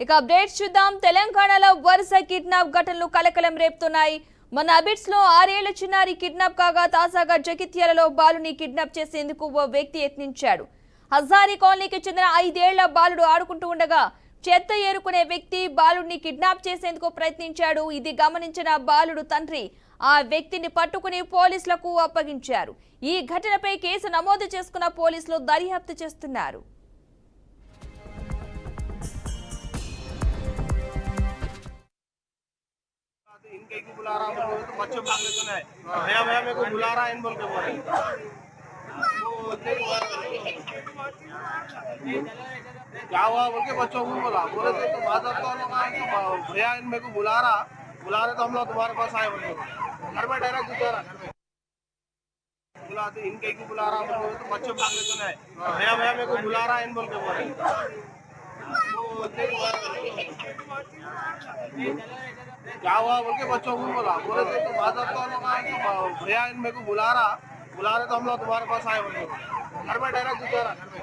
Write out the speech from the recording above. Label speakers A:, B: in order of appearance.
A: ఇక అప్డేట్స్ చూద్దాం. తెలంగాణలో వరుస కిడ్నాప్ ఘటనలు కలకలం రేపుతున్నాయి. మన అబిట్స్ లో 6 ఏళ్ల చిన్నారి కిడ్నాప్ కాగా తాజాగా జగిత్యాలలో బాలుని కిడ్నాప్ చేసేందుకు ఓ వ్యక్తి యత్నించాడు. హజారీ కాలనీకి చెందిన 5 ఏళ్ల బాలుడు ఆడుకుంటూ ఉండగా చెత్త ఏరుకునే వ్యక్తి బాలుడిని కిడ్నాప్ చేసేందుకు ప్రయత్నించాడు. ఇది గమనించిన బాలుడు తండ్రి ఆ వ్యక్తిని పట్టుకుని పోలీసులకు అప్పగించారు. ఈ ఘటనపై కేసు నమోదు చేసుకున్న పోలీసులు దర్యాప్తు చేస్తున్నారు.
B: इनके को बुला रहा हूँ तो बच्चे भाग लेते हैं भैया भैया मेरे को बुला रहा है इन बोल के बोल क्या हुआ बोल के बच्चों को बोला बोले तो बात तो भैया इन मेरे को बुला रहे तो हम लोग तुम्हारे पास आए बोल घर में डायरेक्ट गुजारा बुलाते इनके को बुला रहा हूँ तो बच्चे भाग लेते हैं भैया भैया मेरे को बुला रहा है इन बोल के बोल क्या हुआ बोल के बच्चों को बोला बोले तो बात तो भैया इन मेरे को बुला रहे तो हम लोग तुम्हारे पास आए बोल घर में डायरेक्ट गुजारा